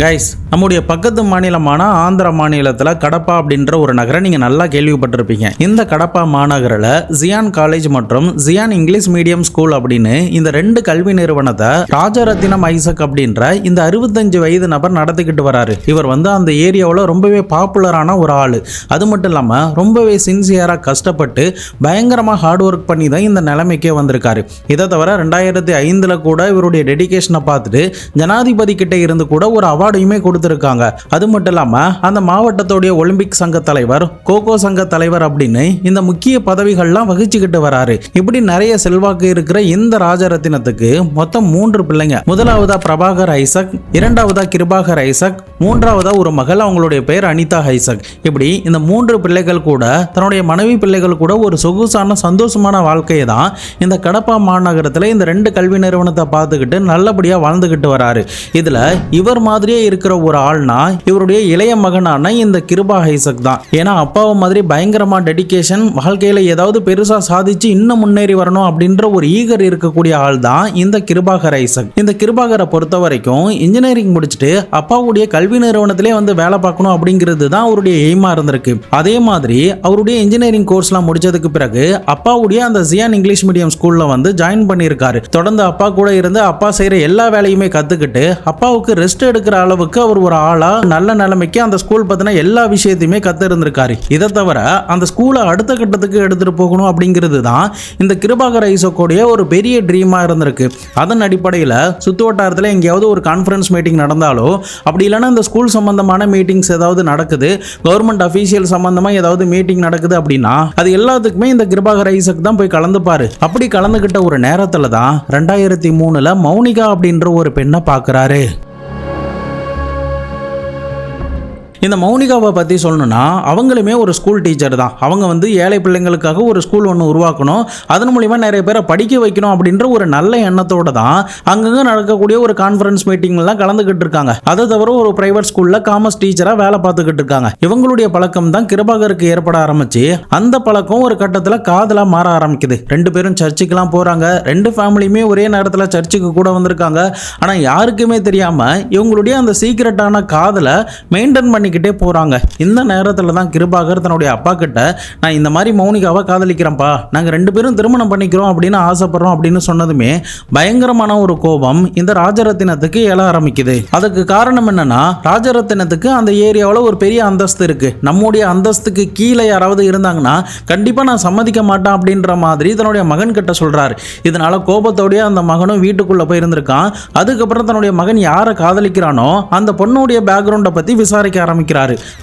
Guys, நம்முடைய பக்கத்து மாநிலமான ஆந்திர மாநிலத்தில் கடப்பா அப்படின்ற ஒரு நகரம் நீங்கள் நல்லா கேள்விப்பட்டிருப்பீங்க. இந்த கடப்பா மாநகரில் ஜியான் காலேஜ் மற்றும் ஜியான் இங்கிலீஷ் மீடியம் ஸ்கூல் அப்படின்னு இந்த ரெண்டு கல்வி நிறுவனத்தை ராஜரத்தினம் ஐசக் அப்படின்ற இந்த 65 வயது நபர் நடத்திக்கிட்டு வராரு. இவர் அந்த ஏரியாவில் ரொம்பவே பாப்புலரான ஒரு ஆள். அது மட்டும் இல்லாமல் ரொம்பவே சின்சியராக கஷ்டப்பட்டு பயங்கரமாக ஹார்ட் ஒர்க் பண்ணி தான் இந்த நிலைமைக்கே வந்திருக்காரு. இதை தவிர 2005 கூட இவருடைய டெடிகேஷனை பார்த்துட்டு ஜனாதிபதி கிட்ட இருந்து கூட ஒரு அவார்டையுமே கொடுத்திருக்காங்க. அது மட்டும் இல்லாம அந்த மாவட்டத்துடைய ஒலிம்பிக் சங்க தலைவர், கோகோ சங்க தலைவர் அப்படின்னு இந்த முக்கிய பதவிகள்லாம் வகிச்சுக்கிட்டு வராரு. இப்படி நிறைய செல்வாக்கு இருக்கிற இந்த ராஜரத்தினத்துக்கு மொத்தம் 3 பிள்ளைங்க. முதலாவதா பிரபாகர் ஐசக், இரண்டாவதா கிருபாகர் ஐசக், மூன்றாவதா ஒரு மகள், அவங்களுடைய பெயர் அனிதா ஐசக். இப்படி இந்த 3 பிள்ளைகள் கூட தன்னுடைய மனைவி பிள்ளைகள் கூட ஒரு சொகுசான சந்தோஷமான வாழ்க்கையை தான் இந்த கடப்பா மாநகரத்தில் இந்த 2 கல்வி நிறுவனத்தை பார்த்துக்கிட்டு நல்லபடியா வாழ்ந்துகிட்டு வராரு. இதுல இவர் மாதிரியே இருக்கிற ஒரு ஆள்னா இவருடைய இளைய மகனான இந்த கிருபா ஐசக் தான். ஏன்னா அப்பாவை மாதிரி பயங்கரமா டெடிகேஷன், வாழ்க்கையில ஏதாவது பெருசா சாதிச்சு இன்னும் முன்னேறி வரணும் அப்படின்ற ஒரு ஈகர் இருக்கக்கூடிய ஆள் தான் இந்த கிருபாகர் ஐசக். இந்த கிருபாகரை பொறுத்த வரைக்கும் இன்ஜினியரிங் முடிச்சுட்டு அப்பாவுடைய கல்வி நிறுவனத்திலே வேலை பார்க்கணும் அப்படிங்கிறது தான் அவருடைய எய்மா இருந்திருக்கு. அதே மாதிரி அவருடைய இன்ஜினியரிங் கோர்ஸ்லாம் முடிச்சதுக்கு பிறகு அப்பாவுடைய அந்த ஜியான் இங்கிலீஷ் மீடியம் ஸ்கூல்ல ஜாயின் பண்ணியிருக்காரு. தொடர்ந்து அப்பா கூட இருந்து அப்பா செய்யற எல்லா வேலையுமே கத்துக்கிட்டு அப்பாவுக்கு ரெஸ்ட் எடுக்கிற அளவுக்கு அவர் ஒரு ஆளா நல்ல நிலைமைக்கு அந்த ஸ்கூல் பத்தின எல்லா விஷயத்தையுமே கத்து இருந்திருக்காரு. இதை தவிர அந்த ஸ்கூலை அடுத்த கட்டத்துக்கு எடுத்துட்டு போகணும் அப்படிங்கிறது தான் இந்த கிருபாகர் ஐசக்கோடைய ஒரு பெரிய ட்ரீமா இருந்திருக்கு. அதன் அடிப்படையில் சுத்து வட்டாரத்தில் எங்கேயாவது ஒரு கான்ஃபரன்ஸ் மீட்டிங் நடந்தாலோ, அப்படி இல்லைன்னா இந்த ஸ்கூல் சம்பந்தமான மீட்டிங்ஸ் ஏதாவது நடக்குது, கவர்மெண்ட் அஃபீஷியல் சம்பந்தமா ஏதாவது மீட்டிங் நடக்குது அப்படின்னா அது எல்லாத்துக்குமே இந்த கிருபாகர் ஐசக் தான் போய் கலந்துப்பாரு. அப்படி கலந்துகிட்ட ஒரு நேரத்துல தான் 2003 மௌனிகா அப்படின்ற ஒரு பெண்ணை பார்க்கிறாரு. இந்த மௌனிகாவை பற்றி சொல்லணும்னா அவங்களுமே ஒரு ஸ்கூல் டீச்சர் தான். அவங்க ஏழை பிள்ளைங்களுக்காக ஒரு ஸ்கூல் ஒன்று உருவாக்கணும், அதன் மூலிமா நிறைய பேரை படிக்க வைக்கணும் அப்படின்ற ஒரு நல்ல எண்ணத்தோடு தான் அங்கங்கே நடக்கக்கூடிய ஒரு கான்ஃபரன்ஸ் மீட்டிங்லாம் கலந்துக்கிட்டு இருக்காங்க. அதை தவிர ஒரு பிரைவேட் ஸ்கூலில் காமர்ஸ் டீச்சராக வேலை பார்த்துக்கிட்டு இருக்காங்க. இவங்களுடைய பழக்கம் தான் கிருபாகருக்கு ஏற்பட ஆரம்பிச்சு அந்த பழக்கம் ஒரு கட்டத்தில் காதலாக மாற ஆரம்பிக்குது. 2 பேரும் சர்ச்சுக்கெல்லாம் போகிறாங்க. 2 ஃபேமிலியுமே ஒரே நேரத்தில் சர்ச்சுக்கு கூட வந்திருக்காங்க. ஆனால் யாருக்குமே தெரியாமல் இவங்களுடைய அந்த சீக்கிரட்டான காதலை மெயின்டைன் பண்ணி போறாங்க. இந்த நேரத்துல தான் கிருபாகர் தன்னுடைய அப்பா கிட்ட, நான் இந்த மாதிரி மௌனிகாவை காதலிக்கிறேன்ப்பா, நாங்க 2 பேரும் திருமணம் பண்ணிக்கிறோம் அப்படின்னு ஆசைப்படுறோம் அப்படின்னு சொன்னதுமே பயங்கரமான ஒரு கோபம் இந்த ராஜரத்தினத்துக்கு எழ ஆரம்பிக்குது. அதுக்கு காரணம் என்னன்னா, ராஜரத்தினத்துக்கு அந்த ஏரியாவில் ஒரு பெரிய அந்தஸ்து இருக்கு. நம்முடைய அந்தஸ்துக்கு கீழே யாராவது இருந்தாங்கன்னா கண்டிப்பா நான் சம்மதிக்க மாட்டேன் அப்படின்ற மாதிரி தன்னுடைய மகன் கிட்ட சொல்றாரு. இதனால கோபத்தோடய அந்த மகனும் வீட்டுக்குள்ள போயிருந்திருக்கான். அதுக்கப்புறம் தன்னுடைய மகன் யாரை காதலிக்கிறானோ அந்த பொண்ணுடைய பேக்ரவுண்டை பத்தி விசாரிக்க ஆரம்பிக்கிறாரு.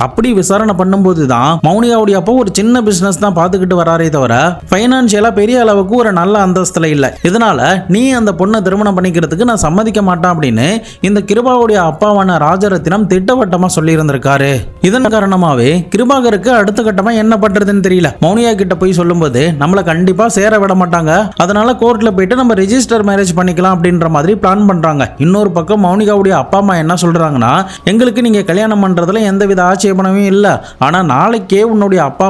அப்படி விசாரணை பண்ணும்போது தான் மௌனிகாவுடைய அப்பா ஒரு சின்ன பிசினஸ் தான் பார்த்துக்கிட்டு வராரே தவிர பைனான்சியலா பெரிய அளவுக்கு ஒரு நல்ல அந்தஸ்துல இல்ல. இதனால நீ அந்த பொண்ணை திருமணம் பண்ணிக்கிறதுக்கு நான் சம்மதிக்க மாட்டேன் அப்படின்னு இந்த கிருபாவுடைய அப்பாவான ராஜரத்தினம் திட்டவட்டமா சொல்லி இருந்திருக்காரு. இதன் காரணமாவே கிருபாகருக்கு அடுத்த கட்டமா என்ன பண்றதுன்னு தெரியல. மௌனிகா கிட்ட போய் சொல்லும்போது நம்மளை கண்டிப்பா சேர விட மாட்டாங்க, அதனால கோர்ட்ல போயிட்டு நம்ம ரெஜிஸ்டர் மேரேஜ் பண்ணிக்கலாம் அப்படின்ற மாதிரி பிளான் பண்றாங்க. இன்னொரு பக்கம் மௌனிகாவுடைய அப்பா அம்மா என்ன சொல்றாங்கன்னா, எங்களுக்கு நீங்க கல்யாணம் பண்றதுல எந்தவித ஆட்சேபனமே இல்ல, ஆனா நாளைக்கே உன்னுடைய அப்பா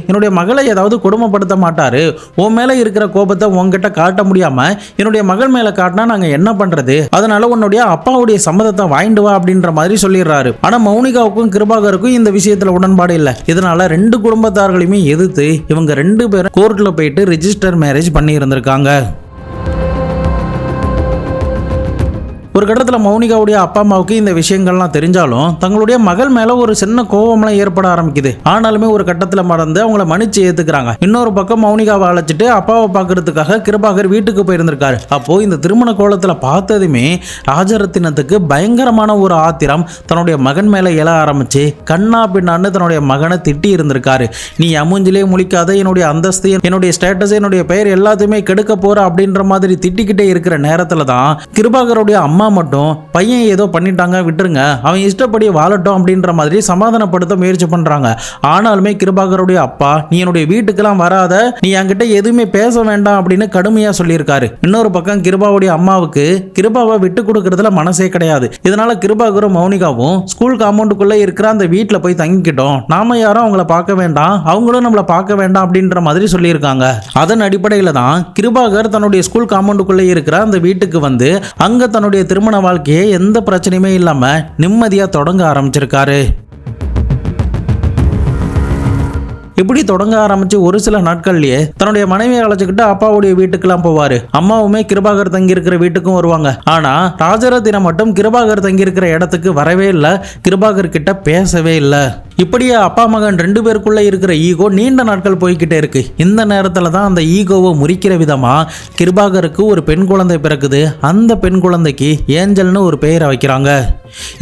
என்னுடைய மகளை ஏதாவது கொடுமைப்படுத்த மாட்டாரு, உன் மேல இருக்கிற கோபத்தை உன்கிட்ட காட்ட முடியாம என்னுடைய மகள் மேல காட்டினா நாங்க என்ன பண்றது, அதனால உன்னுடைய அப்பாவுடைய சம்மதத்தை வாங்கிட்டு வா அப்படின்ற மாதிரி சொல்லிடுறாரு. ஆனா மௌனிகாவுக்கும் கிருபாகருக்கும் இந்த விஷயத்துல உடன்பாடு இல்ல. இதனால 2 குடும்பத்தார்களையுமே எதிர்த்து இவங்க 2 பேரும் கோர்ட்ல போயிட்டு ரெஜிஸ்டர் மேரேஜ் பண்ணி இருந்திருக்காங்க. ஒரு கட்டத்தில் மௌனிகாவுடைய அப்பா அம்மாவுக்கு இந்த விஷயங்கள்லாம் தெரிஞ்சாலும் தங்களுடைய மகள் மேல ஒரு சின்ன கோபம்லாம் ஏற்பட ஆரம்பிக்குது. ஆனாலுமே ஒரு கட்டத்தில் மறந்து அவங்கள மன்னிச்சு ஏத்துக்கிறாங்க. இன்னொரு பக்கம் மௌனிகாவை அழைச்சிட்டு அப்பாவை பார்க்கறதுக்காக கிருபாகர் வீட்டுக்கு போயிருந்திருக்காரு. அப்போ இந்த திருமண கோலத்தில் பார்த்ததுமே ராஜரத்தினத்துக்கு பயங்கரமான ஒரு ஆத்திரம் தன்னுடைய மகன் மேல எழ ஆரம்பிச்சு கண்ணா பின்னான்னு தன்னுடைய மகனை திட்டி இருந்திருக்காரு. நீ அமுஞ்சிலே முழிக்காத, என்னுடைய அந்தஸ்து, என்னுடைய ஸ்டேட்டஸ், என்னுடைய பெயர் எல்லாத்தையுமே கெடுக்க போற அப்படின்ற மாதிரி திட்டிக்கிட்டே இருக்கிற நேரத்துல தான் கிருபாகருடைய அம்மா மட்டும் பையன் ஏதோ பண்ணிட்டாங்க, விட்டுருங்க, அவன் இஷ்டப்படி வாழட்டும் அப்படின்ற மாதிரி சமாதானப்படுத்த முயற்சி பண்றாங்க. ஆனாலுமே கிருபாகருடைய அப்பா, நீ என்னுடைய வீட்டுக்கெல்லாம் வராத, நீ என்கிட்ட எதுவுமே பேச வேண்டாம் அப்படின்னு கடுமையா சொல்லியிருக்காரு. இன்னொரு பக்கம் கிருபாவுடைய அம்மாவுக்கு கிருபாவை விட்டு கொடுக்கறதுல மனசே கிடையாது. இதனால கிருபாகரும் மௌனிகாவும் ஸ்கூல் காம்பவுண்டுக்குள்ள இருக்கிற அந்த வீட்டில் போய் தங்கிக்கிட்டோம், நாம யாரும் அவங்கள பார்க்க வேண்டாம், அவங்களும் நம்மளை பார்க்க வேண்டாம் அப்படின்ற மாதிரி சொல்லியிருக்காங்க. அதன் அடிப்படையில் தான் கிருபாகர் தன்னுடைய ஸ்கூல் காம்பவுண்டுக்குள்ள இருக்கிற அந்த வீட்டுக்கு அங்க தன்னுடைய திருமண வாழ்க்கையை எந்த பிரச்சனையுமே இல்லாம நிம்மதியா தொடங்க ஆரம்பிச்சிருக்காரு. இப்படி தொடங்க ஆரம்பிச்சு ஒரு சில நாட்கள்லயே தன்னுடைய மனைவியை அழைச்சிக்கிட்டு அப்பாவுடைய வீட்டுக்கெல்லாம் போவாரு. அம்மாவுமே கிருபாகர் தங்கி இருக்கிற வீட்டுக்கும் வருவாங்க. ஆனா ராஜரத்தினம் மட்டும் கிருபாகர் தங்கி இருக்கிற இடத்துக்கு வரவே இல்லை, கிருபாகர் கிட்ட பேசவே இல்லை. இப்படியே அப்பா மகன் 2 பேருக்குள்ள இருக்கிற ஈகோ நீண்ட நாட்கள் போய்கிட்டே இருக்கு. இந்த நேரத்துல தான் அந்த ஈகோவை முறிக்கிற விதமா கிருபாகருக்கு ஒரு பெண் குழந்தை பிறக்குது. அந்த பெண் குழந்தைக்கு ஏஞ்சல்னு ஒரு பெயரை வைக்கிறாங்க.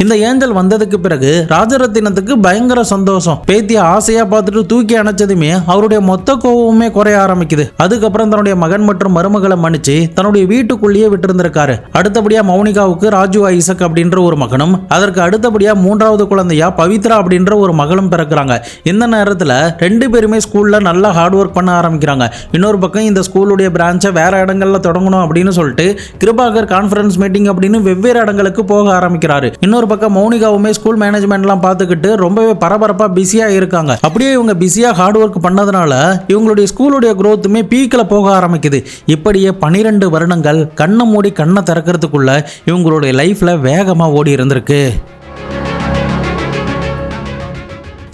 இந்த ஏஞ்சல் வந்ததுக்கு பிறகு ராஜரத்தினத்துக்கு பயங்கர சந்தோஷம். பேத்திய ஆசையா பார்த்துட்டு தூக்கி அணைச்சதுமே அவருடைய மொத்த கோவமே குறைய ஆரம்பிக்குது. அதுக்கப்புறம் தன்னுடைய மகன் மற்றும் மருமகளை மன்னிச்சு தன்னுடைய வீட்டுக்குள்ளேயே விட்டு அடுத்தபடியா மௌனிகாவுக்கு ராஜு ஐசக் அப்படின்ற ஒரு மகனும், அதற்கு அடுத்தபடியா 3வது குழந்தையா பவித்ரா அப்படின்ற ஒரு மகளும் பிறக்கிறாங்க. இந்த நேரத்துல 2 பேருமே ஸ்கூல்ல நல்லா ஹார்ட் ஒர்க் பண்ண ஆரம்பிக்கிறாங்க. இன்னொரு பக்கம் இந்த ஸ்கூலுடைய பிரான்ச்சை வேற இடங்கள்ல தொடங்கணும் அப்படின்னு சொல்லிட்டு கிருபாகர் கான்ஃபரன்ஸ் மீட்டிங் அப்படின்னு வெவ்வேறு இடங்களுக்கு போக ஆரம்பிக்கிறாரு. இன்னொரு பக்கம் மௌனிகாவுமே ஸ்கூல் மேனேஜ்மெண்ட்லாம் பார்த்துக்கிட்டு ரொம்பவே பரபரப்பா பிஸியா இருக்காங்க. அப்படியே இவங்க பிஸியா ஹார்ட் ஒர்க் பண்ணதுனால இவங்களுடைய ஸ்கூலுடைய growthமே பீக்ல போக ஆரம்பிக்குது. இப்படியே 12 வருடங்கள் கண்ணை மூடி கண்ணை திறக்கிறதுக்குள்ள இவங்களுடைய லைஃப்ல வேகமா ஓடி இருந்திருக்கு.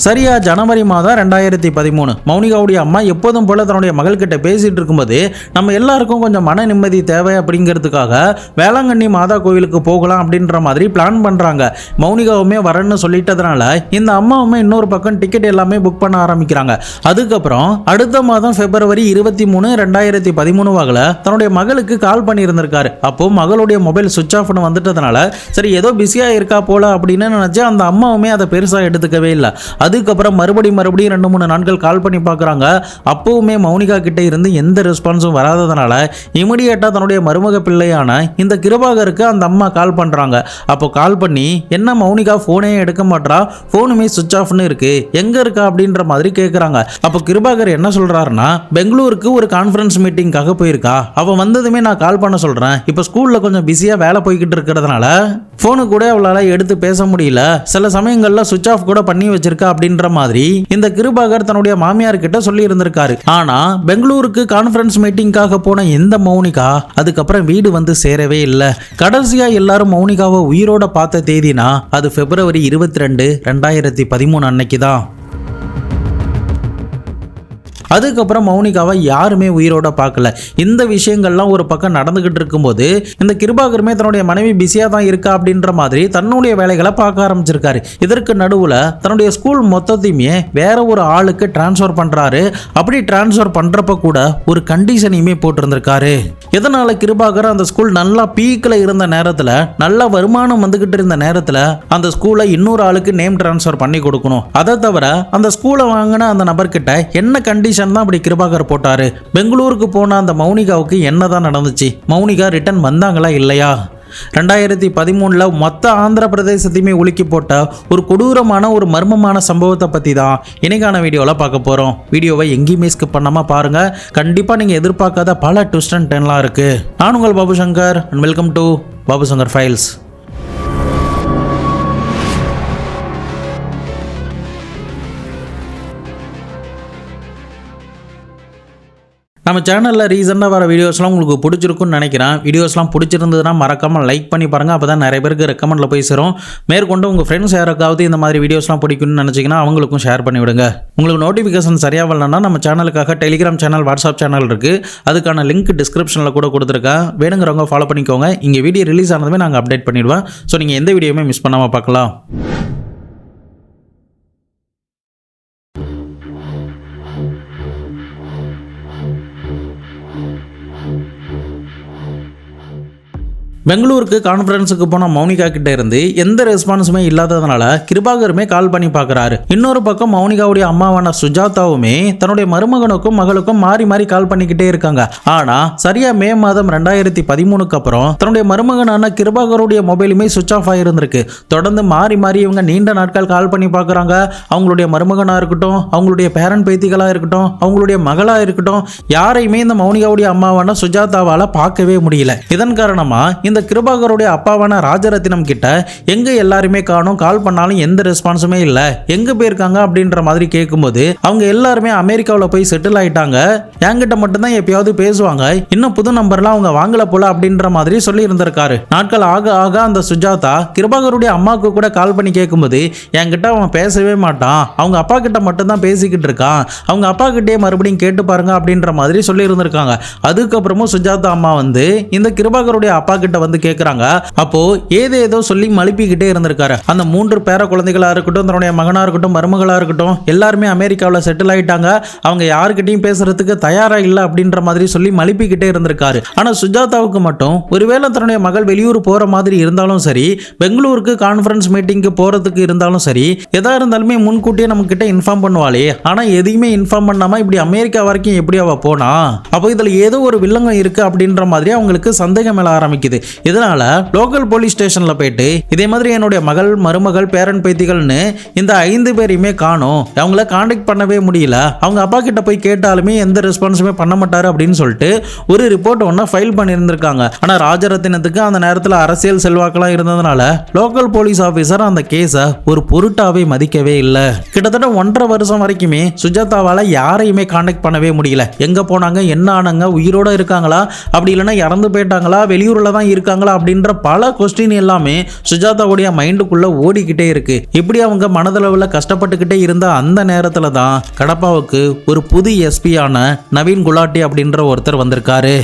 சரியா ஜனவரி மாதம் 2013 மௌனிகாவுடைய அம்மா எப்போதும் போல தன்னுடைய மகள்கிட்ட பேசிட்டு இருக்கும்போது நம்ம எல்லாருக்கும் கொஞ்சம் மன நிம்மதி தேவை அப்படிங்கிறதுக்காக வேளாங்கண்ணி மாதா கோவிலுக்கு போகலாம் அப்படின்ற மாதிரி பிளான் பண்றாங்க. மௌனிகாவுமே வரேன்னு சொல்லிட்டதுனால இந்த அம்மாவுமே இன்னொரு பக்கம் டிக்கெட் எல்லாமே புக் பண்ண ஆரம்பிக்கிறாங்க. அதுக்கப்புறம் அடுத்த மாதம் February 23, 2013 தன்னுடைய மகளுக்கு கால் பண்ணி இருந்திருக்காரு. அப்போ மகளுடைய மொபைல் சுவிட்ச் ஆஃப்னு வந்துட்டதுனால சரி ஏதோ பிஸியா இருக்கா போல அப்படின்னு நினைச்சு அந்த அம்மாவுமே அதை பெருசா எடுத்துக்கவே இல்லை. அதுக்கப்புறம் மறுபடியும் 2-3 நாட்கள் கால் பண்ணி பார்க்குறாங்க. அப்போவுமே மௌனிகா கிட்ட இருந்து எந்த ரெஸ்பான்ஸும் வராததுனால இமிடியேட்டாக தன்னுடைய மருமக பிள்ளையான இந்த கிருபாகருக்கு அந்த அம்மா கால் பண்ணுறாங்க. அப்போ கால் பண்ணி என்ன மௌனிகா ஃபோனே எடுக்க மாட்டா, ஃபோனுமே சுவிட்ச் ஆஃப்னு இருக்கு, எங்கே இருக்கா அப்படின்ற மாதிரி கேட்குறாங்க. அப்போ கிருபாகர் என்ன சொல்கிறாருன்னா பெங்களூருக்கு ஒரு கான்ஃபரன்ஸ் மீட்டிங்காக போயிருக்கா, அவள் வந்ததுமே நான் கால் பண்ண சொல்கிறேன், இப்போ ஸ்கூலில் கொஞ்சம் பிஸியாக வேலை போய்கிட்டு இருக்கிறதுனால ஃபோனு கூட அவளால் எடுத்து பேச முடியல, சில சமயங்களில் சுவிட்ச் ஆஃப் கூட பண்ணி வச்சிருக்கா அப்படின்ற மாதிரி இந்த கிருபாகர் தன்னுடைய மாமியார் கிட்ட சொல்லி இருந்திருக்காரு. ஆனா பெங்களூருக்கு கான்ஃபரன்ஸ் மீட்டிங்காக போன இந்த மௌனிகா அதுக்கப்புறம் வீடு வந்து சேரவே இல்லை. கடைசியா எல்லாரும் மௌனிகாவை உயிரோட பார்த்த தேதினா அது February 22, 2013 அன்னைக்கு தான். அதுக்கப்புறம் மௌனிகாவை யாருமே உயிரோட பார்க்கல. இந்த விஷயங்கள்லாம் ஒரு பக்கம் நடந்துகிட்டு இருக்கும்போது இந்த கிருபாகருமே தன்னுடைய மனைவி பிஸியா தான் இருக்கா அப்படின்ற மாதிரி தன்னுடைய வேலைகளை பார்க்க ஆரம்பிச்சிருக்காரு. இதற்கு நடுவுல தன்னுடைய ஸ்கூல் மொத்தத்தையுமே வேற ஒரு ஆளுக்கு டிரான்ஸ்ஃபர் பண்றாரு. அப்படி டிரான்ஸ்ஃபர் பண்றப்ப கூட ஒரு கண்டிஷனையுமே போட்டிருந்திருக்காரு. இதனால கிருபாகர் அந்த ஸ்கூல் நல்லா பீக்ல இருந்த நேரத்துல நல்ல வருமானம் வந்துகிட்டு இருந்த நேரத்துல அந்த ஸ்கூலை இன்னொரு ஆளுக்கு நேம் டிரான்ஸ்ஃபர் பண்ணி கொடுக்கணும். அதை தவிர அந்த ஸ்கூலை வாங்கின அந்த நபர்கிட்ட என்ன கண்டிஷன் தான் அப்படி கிருபாகர் போட்டாரு. பெங்களூருக்கு போன அந்த மௌனிகாவுக்கு என்னதான் நடந்துச்சு, மௌனிகா ரிட்டர்ன் வந்தாங்களா இல்லையா? 2013 மொத்த ஆந்திர பிரதேசத்தையுமே உலுக்கி போட்ட ஒரு கொடூரமான ஒரு மர்மமான சம்பவத்தை பற்றி தான் இன்னைக்கான வீடியோவில் பார்க்க போகிறோம். வீடியோவை எங்கேயுமே ஸ்கிப் பண்ணாமல் பாருங்கள். கண்டிப்பாக நீங்கள் எதிர்பார்க்காத பல ட்விஸ்ட் அண்ட் டர்ன்லாம் இருக்குது. நான் உங்கள் Babu Shankar and welcome to Babu Shankar files. நம்ம சேனலில் ரீசெண்டாக வர வீடியோஸ்லாம் உங்களுக்கு பிடிச்சிருக்குன்னு நினைக்கிறேன். வீடியோஸ்லாம் பிடிச்சிருந்ததுன்னா மறக்காமல் லைக் பண்ணி பாருங்கள். அப்போ தான் நிறைய பேருக்கு ரெக்கமெண்டில் போய் சேரும். மேற்கொண்டு உங்கள் ஃப்ரெண்ட்ஸ் யாருக்காவது இந்த மாதிரி வீடியோஸ்லாம் பிடிக்கும்னு நினச்சிங்கன்னா அவங்களுக்கும் ஷேர் பண்ணி விடுங்க. உங்களுக்கு நோட்டிஃபிகேஷன் சரியாக வரலன்னா நம்ம சேனலுக்காக டெலிகிராம் சேனல், வாட்ஸ்அப் சேனல் இருக்குது. அதுக்கான லிங்க் டிஸ்கிரிப்ஷனில் கூட கொடுத்துருக்கேன். வேணுங்கிறவங்க ஃபாலோ பண்ணிக்கோங்க. இங்கே வீடியோ ரிலீஸ் ஆனதுமே நாங்கள் அப்டேட் பண்ணிடுவோம். ஸோ நீங்கள் எந்த வீடியோவுமே மிஸ் பண்ணாமல் பார்க்கலாம். பெங்களூருக்கு கான்ஃபரன்ஸுக்கு போன மௌனிகா கிட்ட இருந்து எந்த ரெஸ்பான்ஸுமே இல்லாததுனால கிருபாகருமே கால் பண்ணி பார்க்குறாரு. இன்னொரு பக்கம் மௌனிகாவுடைய அம்மாவான சுஜாதாவுமே தன்னுடைய மருமகனுக்கும் மகளுக்கும் மாறி மாறி கால் பண்ணிக்கிட்டே இருக்காங்க. ஆனா சரியா மே மாதம் 2013 அப்புறம் தன்னுடைய மருமகனான கிருபாகருடைய மொபைலுமே சுவிட்ச் ஆஃப் ஆகிருந்திருக்கு. தொடர்ந்து மாறி மாறி இவங்க நீண்ட நாட்கள் கால் பண்ணி பார்க்குறாங்க. அவங்களுடைய மருமகனா இருக்கட்டும், அவங்களுடைய பேரன் பேத்திகளா இருக்கட்டும், அவங்களுடைய மகளா இருக்கட்டும், யாரையுமே இந்த மௌனிகாவுடைய அம்மாவான சுஜாதாவால பார்க்கவே முடியல. இதன் காரணமா இந்த கிருபாகருடைய அப்பாவான ராஜரத்தினம் கிட்ட எங்க எல்லாருமே காணோம், கால் பண்ணாலும் எந்த ரெஸ்பான்ஸுமே இல்ல, எங்க போயிருக்காங்க அப்படின்ற மாதிரி கேட்கும்போது அவங்க எல்லாருமே அமெரிக்காவில் போய் செட்டில் ஆயிட்டாங்க, என்கிட்ட மட்டும்தான் எப்பயாவது பேசுவாங்க, இன்னும் புது நம்பர்லாம் அவங்க வாங்கல போல அப்படின்ற மாதிரி சொல்லி இருந்திருக்காரு. நாட்கள் ஆக ஆக அந்த சுஜாதா கிருபாகருடைய அம்மாவுக்கு கூட கால் பண்ணி கேட்கும்போது என்கிட்ட அவன் பேசவே மாட்டான், அவங்க அப்பா கிட்ட மட்டும்தான் பேசிக்கிட்டு இருக்கான், அவங்க அப்பா கிட்டே மறுபடியும் கேட்டு பாருங்க அப்படின்ற மாதிரி சொல்லி இருந்திருக்காங்க. அதுக்கப்புறமும் சுஜாதா அம்மா வந்து இந்த கிருபாகருடைய அப்பா கிட்ட வந்து கேட்கறாங்க. அப்போ ஏதேதோ சொல்லி மழுப்பிக்கிட்டே இருந்திருக்காரு. அந்த 3 பேர குழந்தைகளா இருக்கட்டும், தன்னுடைய மகனா இருக்கட்டும், மருமகளா இருக்கட்டும், எல்லாருமே அமெரிக்காவில் செட்டில் ஆயிட்டாங்க, அவங்க யாருக்கிட்டையும் பேசுறதுக்கு தயாரா இல்லை அப்படின்ற மாதிரி சொல்லி மழுப்பிக்கிட்டே இருந்திருக்காரு. ஆனா சுஜாதாவுக்கு மட்டும் ஒருவேளை தன்னுடைய மகள் வெளியூர் போற மாதிரி இருந்தாலும் சரி, பெங்களூருக்கு கான்ஃபரன்ஸ் மீட்டிங்க்கு போறதுக்கு இருந்தாலும் சரி, எதா இருந்தாலுமே முன்கூட்டியே நம்ம கிட்ட இன்ஃபார்ம் பண்ணுவாளே, ஆனா எதையுமே இன்ஃபார்ம் பண்ணாம இப்படி அமெரிக்கா வரைக்கும் எப்படி அவ போனா, அப்போ இதுல ஏதோ ஒரு வில்லங்கம் இருக்கு அப்படின்ற மாதிரி அவங்களுக்கு சந்தேகம் எழ ஆரம்பிக்குது. இதனால லோக்கல் போலீஸ் ஸ்டேஷன்ல போயிட்டு இதே மாதிரி என்னுடைய மகள், மருமகள், பேரன் பேத்திகள்னு இந்த 5 பேரையுமே காணோம், அவங்கள கான்டாக்ட் பண்ணவே முடியல, அவங்க அப்பா கிட்ட போய் கேட்டாலுமே எந்த ரெஸ்பான்ஸுமே பண்ண மாட்டாரு அப்படின்னு சொல்லிட்டு ஒரு ரிப்போர்ட் ஒன்ன ஃபைல் பண்ணியிருந்திருக்காங்க. ஆனா ராஜரத்தினத்துக்கு அந்த நேரத்தில் அரசியல் செல்வாக்கெல்லாம் இருந்ததுனால லோக்கல் போலீஸ் ஆபீசர் அந்த கேஸை ஒரு பொருட்டாவே மதிக்கவே இல்லை. கிட்டத்தட்ட 1.5 வருஷம் வரைக்குமே சுஜாதாவால யாரையுமே கான்டாக்ட் பண்ணவே முடியல. எங்க போனாங்க, என்ன ஆனாங்க, உயிரோட இருக்காங்களா, அப்படி இல்லைன்னா இறந்து போயிட்டாங்களா, வெளியூர்ல தான் இருக்காங்களா அப்படின்ற பல கொஸ்டின் எல்லாமே சுஜாதாவுடைய மைண்டுக்குள்ள ஓடிக்கிட்டே இருக்கு. இப்படி அவங்க மனதளவில் கஷ்டப்பட்டுக்கிட்டே இருந்த அந்த நேரத்துல தான் கடப்பாவுக்கு ஒரு புது எஸ்பியான நவீன் குலாட்டி அப்படின்ற ஒருத்தர் வந்திருக்காரு.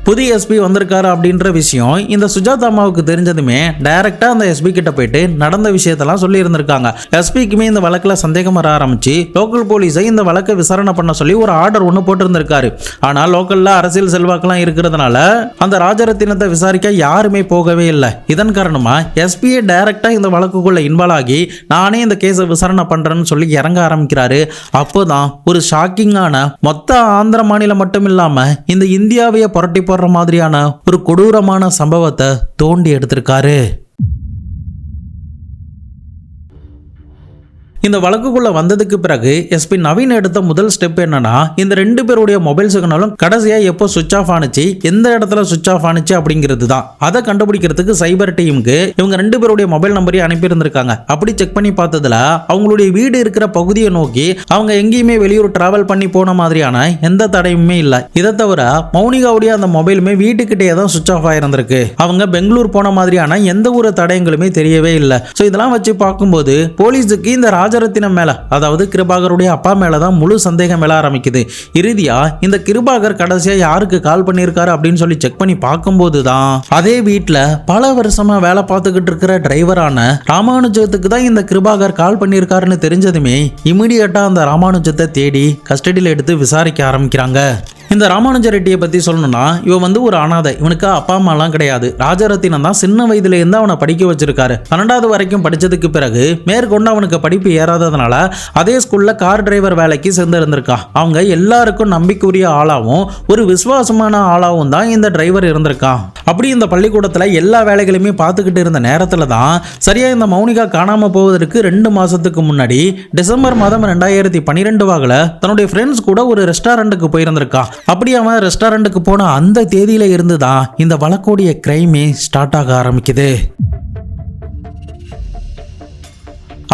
புதிய எஸ்பி வந்திருக்காரு அப்படின்ற விஷயம் இந்த சுஜாதா அம்மாவுக்கு தெரிஞ்சதுமே டைரக்டா அந்த எஸ்பி கிட்ட போயிட்டு நடந்த விஷயத்தெல்லாம் சொல்லி இருந்திருக்காங்க. எஸ்பிக்குமே இந்த வழக்கில் சந்தேகம் வர ஆரம்பிச்சு லோக்கல் போலீஸை இந்த வழக்கை விசாரணை பண்ண சொல்லி ஒரு ஆர்டர் ஒன்று போட்டிருந்திருக்காரு. ஆனால் லோக்கல்ல அரசியல் செல்வாக்கெல்லாம் இருக்கிறதுனால அந்த ராஜரத்தினத்தை விசாரிக்க யாருமே போகவே இல்லை. இதன் காரணமா எஸ்பியை டைரக்டா இந்த வழக்குக்குள்ள இன்வால்வ் ஆகி நானே இந்த கேஸை விசாரணை பண்றேன்னு சொல்லி இறங்க ஆரம்பிக்கிறாரு. அப்போதான் ஒரு ஷாக்கிங்கான மொத்த ஆந்திர மாநிலம் மட்டும் இல்லாம இந்த இந்தியாவையே புரட்டி போடுற மாதிரியான ஒரு கொடூரமான சம்பவத்தை தோண்டி எடுத்திருக்காரு. இந்த வழக்குக்குள்ள வந்ததுக்கு பிறகு எஸ்பி நவீன் எடுத்த முதல் ஸ்டெப் என்னன்னா, இந்த 2 பேருடைய மொபைல் சிக்னலும் கடைசியா எப்போ சுவிட்ச் ஆஃப் ஆனிச்சு, எந்த இடத்துல சுவிட்ச் ஆஃப் ஆனிச்சு அப்படிங்கிறது தான். அதை கண்டுபிடிக்கிறதுக்கு சைபர் டீமுக்கு இவங்க 2 பேருடைய மொபைல் நம்பரையும் அனுப்பி இருந்திருக்காங்க. அப்படி செக் பண்ணி பார்த்ததுல அவங்களுடைய வீடு இருக்கிற பகுதியை நோக்கி அவங்க எங்கேயுமே வெளியூர் டிராவல் பண்ணி போன மாதிரியான எந்த தடையுமே இல்லை. இதை தவிர மௌனிகாவுடைய அந்த மொபைலுமே வீட்டுக்கிட்டே தான் சுவிட்ச் ஆஃப் ஆயிருந்திருக்கு. அவங்க பெங்களூர் போன மாதிரியான எந்த ஒரு தடயங்களுமே தெரியவே இல்லை. ஸோ இதெல்லாம் வச்சு பார்க்கும்போது போலீஸுக்கு இந்த ராஜரத்தினம் மேல, அதாவது கிருபாகருடைய அப்பா மேலதான் முழு சந்தேகம் எழ ஆரம்பிக்குது. இறுதியா இந்த கிருபாகர் கடைசியா யாருக்கு கால் பண்ணியிருக்காரு அப்படின்னு சொல்லி செக் பண்ணி பார்க்கும்போது தான் அதே வீட்டுல பல வருஷமா வேலை பார்த்துக்கிட்டு இருக்கிற டிரைவரான ராமானுஜத்துக்கு தான் இந்த கிருபாகர் கால் பண்ணியிருக்காருன்னு தெரிஞ்சதுமே இமிடியேட்டா அந்த ராமானுஜத்தை தேடி கஸ்டடியில் எடுத்து விசாரிக்க ஆரம்பிக்கிறாங்க. இந்த ராமானுஜ ரெட்டியை பற்றி சொல்லணும்னா இவன் வந்து ஒரு அனாதை, இவனுக்கு அப்பா அம்மாலாம் கிடையாது. ராஜரத்தினம் தான் சின்ன வயதுல இருந்து அவனை படிக்க வச்சிருக்காரு. 12வது வரைக்கும் படிச்சதுக்கு பிறகு மேற்கொண்டு அவனுக்கு படிப்பு ஏறாததுனால அதே ஸ்கூல்ல கார் டிரைவர் வேலைக்கு சேர்ந்து இருந்திருக்கான். அவங்க எல்லாருக்கும் நம்பிக்கையுரிய ஆளாவும் ஒரு விசுவாசமான ஆளாவும் தான் இந்த டிரைவர் இருந்திருக்கான். அப்படி இந்த பள்ளிக்கூடத்துல எல்லா வேலைகளையுமே பார்த்துக்கிட்டு இருந்த நேரத்துல தான் சரியா இந்த மௌனிகா காணாம போவதற்கு 2 மாசத்துக்கு முன்னாடி டிசம்பர் மாதம் 2012 வாக்குல தன்னுடைய ஃப்ரெண்ட்ஸ் கூட ஒரு ரெஸ்டாரண்ட்டுக்கு போயிருந்திருக்கான். அப்படி அவன் ரெஸ்டாரண்ட்டுக்கு போன அந்த தேதியில இருந்து தான் இந்த வழக்கோடைய கிரைமே ஸ்டார்ட் ஆக ஆரம்பிக்குது.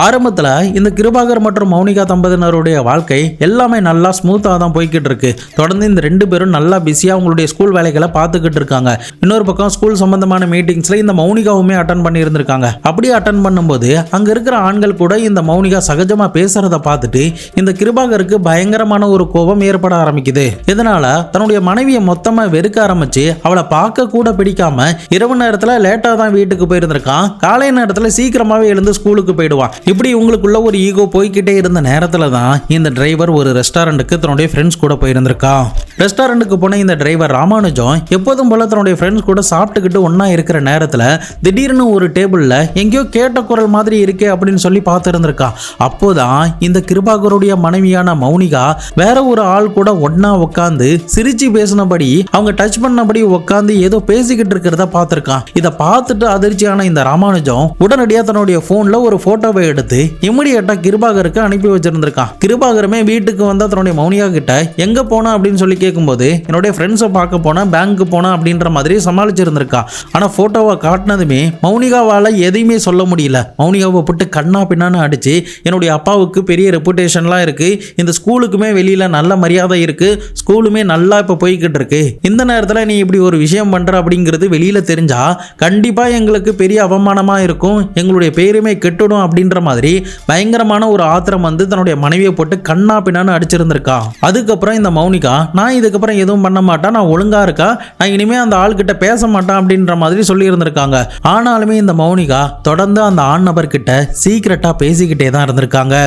ஆரம்பத்தில் இந்த கிருபாகர் மற்றும் மௌனிகா தம்பதியினருடைய வாழ்க்கை எல்லாமே நல்லா ஸ்மூத்தாக தான் போய்கிட்டு இருக்கு. தொடர்ந்து இந்த 2 பேரும் நல்லா பிஸியாக அவங்களுடைய ஸ்கூல் வேலைகளை பார்த்துக்கிட்டு இருக்காங்க. இன்னொரு பக்கம் ஸ்கூல் சம்பந்தமான மீட்டிங்ஸ்ல இந்த மௌனிகாவுமே அட்டன் பண்ணி இருந்திருக்காங்க. அப்படியே அட்டன் பண்ணும்போது அங்க இருக்கிற ஆண்கள் கூட இந்த மௌனிகா சகஜமா பேசுறத பார்த்துட்டு இந்த கிருபாகருக்கு பயங்கரமான ஒரு கோபம் ஏற்பட ஆரம்பிக்குது. இதனால தன்னுடைய மனைவியை மொத்தமா வெறுக்க ஆரம்பிச்சு அவளை பார்க்க கூட பிடிக்காம இரவு நேரத்துல லேட்டா தான் வீட்டுக்கு போயிருந்திருக்கான். காலை நேரத்துல சீக்கிரமாவே எழுந்து ஸ்கூலுக்கு போயிடுவான். இப்படி உங்களுக்குள்ள ஒரு ஈகோ போய்கிட்டே இருந்த நேரத்துல தான் இந்த டிரைவர் ஒரு ரெஸ்டாரண்ட்டுக்கு தன்னுடைய ஃப்ரெண்ட்ஸ் கூட போயிருந்திருக்கான். ரெஸ்டாரண்ட்டுக்கு போன இந்த டிரைவர் ராமானுஜம் எப்போதும் போல தன்னுடைய ஃப்ரெண்ட்ஸ் கூட சாப்பிட்டுக்கிட்டு ஒன்னா இருக்கிற நேரத்துல திடீர்னு ஒரு டேபிள்ல எங்கேயோ கேட்ட குரல் மாதிரி இருக்கே அப்படின்னு சொல்லி பார்த்துருந்திருக்கான். அப்போதான் இந்த கிருபாகருடைய மனைவியான மௌனிகா வேற ஒரு ஆள் கூட ஒன்னா உட்காந்து சிரிச்சு பேசினபடி அவங்க டச் பண்ணபடி உட்காந்து ஏதோ பேசிக்கிட்டு இருக்கிறத பார்த்திருக்கான். இதை பார்த்துட்டு அதிர்ச்சியான இந்த ராமானுஜம் உடனடியாக தன்னுடைய போன்ல ஒரு போட்டோவை எடுத்து இமிடியேட்டா கிருபாகருக்கு அனுப்பி வச்சிருந்திருக்கான். கிருபாகருமே வீட்டுக்கு வந்தா தன்னுடைய மௌனிகா கிட்ட எங்க போனா அப்படின்னு சொல்லி கேட்கும்போது என்னுடைய ஃப்ரெண்ட்ஸை பார்க்க போனா, பேங்க்கு போனா அப்படின்ற மாதிரி சமாளிச்சிருந்திருக்கா. ஆனா போட்டோவை காட்டினதுமே மௌனிகாவால எதையுமே சொல்ல முடியல. மௌனிகாவை போட்டு கண்ணா பின்னான்னு அடிச்சு என்னுடைய அப்பாவுக்கு பெரிய ரெப்புடேஷன்லாம் இருக்கு, இந்த ஸ்கூலுக்குமே வெளியில நல்ல மரியாதை இருக்கு, ஸ்கூலுமே நல்லா இப்ப போய்கிட்டு இருக்கு, இந்த நேரத்தில் நீ இப்படி ஒரு விஷயம் பண்ற அப்படிங்கிறது வெளியில தெரிஞ்சா கண்டிப்பா எங்களுக்கு பெரிய அவமானமா இருக்கும், எங்களுடைய பேருமே கெட்டுடும் அப்படின்ற மாதிரி பயங்கரமான ஒரு ஆத்திரம் வந்து தன்னுடைய மனைவியை போட்டு கண்ணா பின்னான்னு அடிச்சிருந்திருக்கா. அதுக்கப்புறம் இந்த மௌனிகா நான் இதுக்கப்புறம் எதுவும் பண்ண மாட்டேன், நான் ஒழுங்கா இருக்கா, நான் இனிமே அந்த ஆள்கிட்ட பேச மாட்டேன் அப்படின்ற மாதிரி சொல்லி இருந்திருக்காங்க. ஆனாலுமே இந்த மௌனிகா தொடர்ந்து அந்த ஆண் நபர்கிட்ட சீக்கிரட்டா பேசிக்கிட்டே தான் இருந்திருக்காங்க.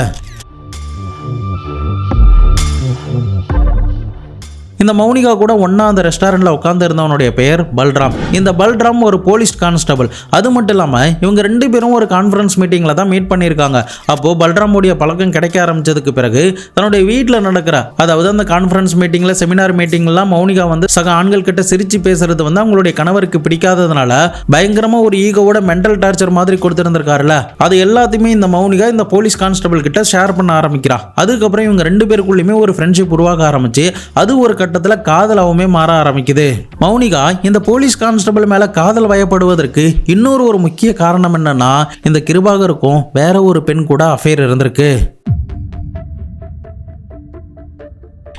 இந்த மௌனிகா கூட ஒன்னா அந்த ரெஸ்டாரண்ட்ல உட்கார்ந்து இருந்தவனுடைய பெயர் பல்ராம். இந்த பல்ராம் ஒரு போலீஸ் கான்ஸ்டபிள். அது மட்டும் இல்லாம இவங்க ரெண்டு பேரும் ஒரு கான்ஃபரன்ஸ் மீட்டிங்ல தான் மீட் பண்ணியிருக்காங்க. அப்போ பல்ராமுடைய பழக்கம் கிடைக்க ஆரம்பிச்சதுக்கு பிறகு தன்னுடைய வீட்டில் நடக்கிற, அதாவது அந்த கான்ஃபரன்ஸ் மீட்டிங்ல, செமினார் மீட்டிங்லாம் மௌனிகா வந்து சக ஆண்கள் கிட்ட சிரிச்சு பேசுறது வந்து அவங்களுடைய கணவருக்கு பிடிக்காததுனால பயங்கரமா ஒரு ஈகோவோட மென்டல் டார்ச்சர் மாதிரி கொடுத்திருந்திருக்காருல, அது எல்லாத்தையுமே இந்த மௌனிகா இந்த போலீஸ் கான்ஸ்டபிள் கிட்ட ஷேர் பண்ண ஆரம்பிக்கிறா. அதுக்கப்புறம் இவங்க ரெண்டு பேருக்குள்ளயுமே ஒரு ஃப்ரெண்ட்ஷிப் உருவாக ஆரம்பிச்சு அது ஒரு கட்டத்துல காதலாவுமே மாற ஆரம்பிக்குது. மௌனிகா இந்த போலீஸ் கான்ஸ்டபிள் மேல காதல் வயப்படுவதற்கு இன்னொரு ஒரு முக்கிய காரணம் என்னன்னா, இந்த கிருபாகருக்கும் வேற ஒரு பெண் கூட அஃபேர் இருந்திருக்கு.